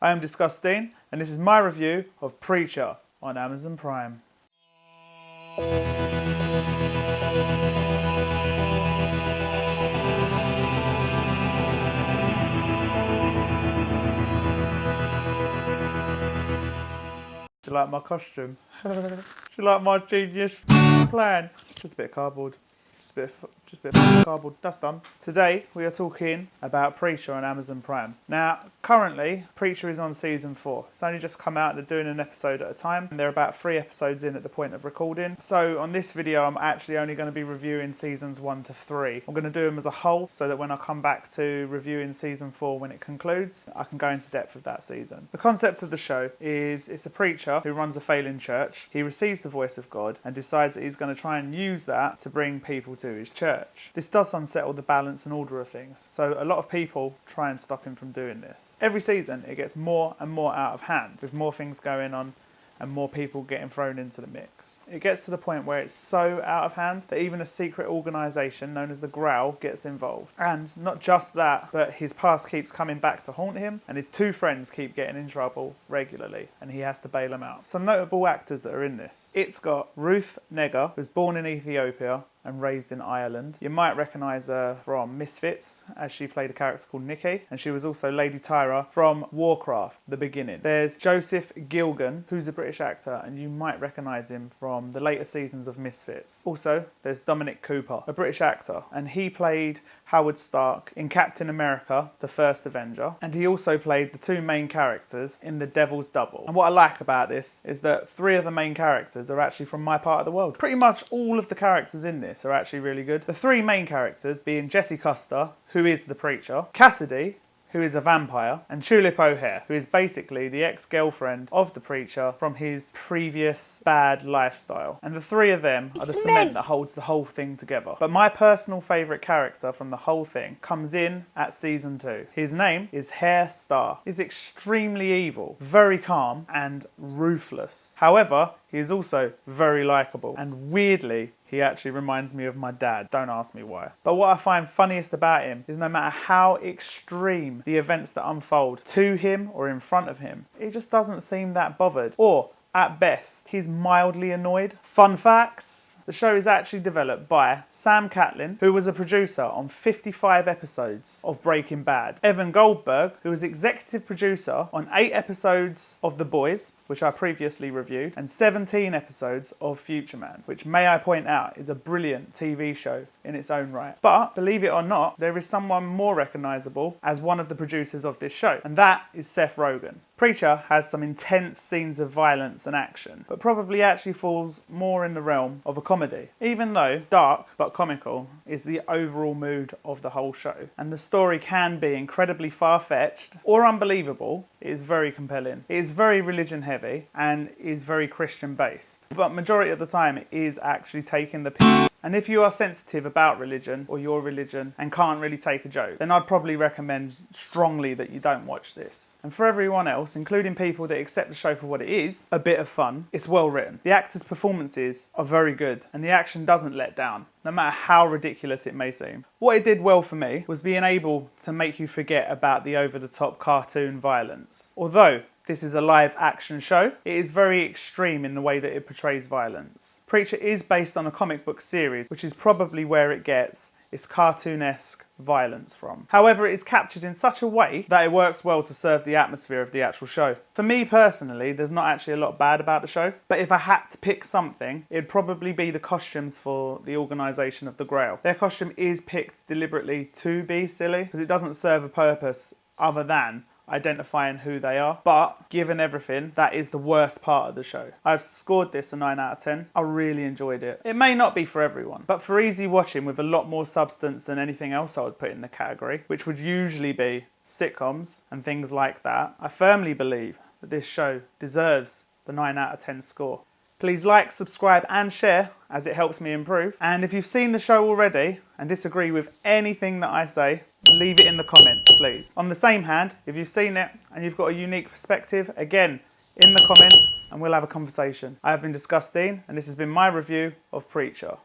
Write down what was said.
I am Disgusting, and this is my review of Preacher on Amazon Prime. Do you like my costume? Do you like my genius plan? Just a bit of cardboard. Just a bit of cardboard. That's done. Today we are talking about Preacher on Amazon Prime. Now, currently, Preacher is on season 4. It's only just come out. They're doing an episode at a time. And they're about 3 episodes in at the point of recording. So on this video, I'm actually only going to be reviewing seasons 1 to 3. I'm going to do them as a whole so that when I come back to reviewing season 4 when it concludes, I can go into depth with that season. The concept of the show is it's a preacher who runs a failing church. He receives the voice of God and decides that he's going to try and use that to bring people to his church. This does unsettle the balance and order of things, so a lot of people try and stop him from doing this. Every season it gets more and more out of hand, with more things going on and more people getting thrown into the mix. It gets to the point where it's so out of hand that even a secret organisation known as the Growl gets involved. And not just that, but his past keeps coming back to haunt him, and his 2 friends keep getting in trouble regularly, and he has to bail them out. Some notable actors that are in this. It's got Ruth Negga, who was born in Ethiopia and raised in Ireland. You might recognise her from Misfits, as she played a character called Nikki, and she was also Lady Tyra from Warcraft, The Beginning. There's Joseph Gilgan, who's a British actor, and you might recognise him from the later seasons of Misfits. Also, there's Dominic Cooper, a British actor, and he played Howard Stark in Captain America, The First Avenger, and he also played the 2 main characters in The Devil's Double. And what I like about this is that 3 of the main characters are actually from my part of the world. Pretty much all of the characters in this are actually really good. The 3 main characters being Jesse Custer, who is the preacher, Cassidy, who is a vampire, and Tulip O'Hare, who is basically the ex-girlfriend of the preacher from his previous bad lifestyle. And the 3 of them are the cement that holds the whole thing together. But my personal favourite character from the whole thing comes in at season 2. His name is Hare Star. He's extremely evil, very calm, and ruthless. However, he is also very likeable, and weirdly, he actually reminds me of my dad. Don't ask me why. But what I find funniest about him is no matter how extreme the events that unfold to him or in front of him, he just doesn't seem that bothered. Or, at best, he's mildly annoyed. Fun facts. The show is actually developed by Sam Catlin, who was a producer on 55 episodes of Breaking Bad. Evan Goldberg, who was executive producer on 8 episodes of The Boys, which I previously reviewed, and 17 episodes of Future Man, which, may I point out, is a brilliant TV show in its own right. But, believe it or not, there is someone more recognisable as one of the producers of this show, and that is Seth Rogen. Preacher has some intense scenes of violence and action, but probably actually falls more in the realm of a comedy. Even though dark but comical is the overall mood of the whole show, and the story can be incredibly far-fetched or unbelievable, it is very compelling. It is very religion heavy and is very Christian based, but majority of the time it is actually taking the piss. And if you are sensitive about religion or your religion and can't really take a joke, then I'd probably recommend strongly that you don't watch this. And for everyone else, including people that accept the show for what it is, a bit of fun, it's well written. The actors' performances are very good and the action doesn't let down, no matter how ridiculous it may seem. What it did well for me was being able to make you forget about the over-the-top cartoon violence. Although this is a live action show, it is very extreme in the way that it portrays violence. Preacher is based on a comic book series, which is probably where it gets its cartoonesque violence from. However, it is captured in such a way that it works well to serve the atmosphere of the actual show. For me personally, there's not actually a lot bad about the show, but if I had to pick something, it'd probably be the costumes for the organisation of the Grail. Their costume is picked deliberately to be silly, because it doesn't serve a purpose other than identifying who they are. But given everything, that is the worst part of the show. I've scored this a 9 out of 10. I really enjoyed it. It may not be for everyone, but for easy watching with a lot more substance than anything else I would put in the category, which would usually be sitcoms and things like that, I firmly believe that this show deserves the 9 out of 10 score. Please like, subscribe and share, as it helps me improve. And if you've seen the show already and disagree with anything that I say, leave it in the comments, please. On the same hand, if you've seen it and you've got a unique perspective, again, in the comments and we'll have a conversation. I have been Disgusting and this has been my review of Preacher.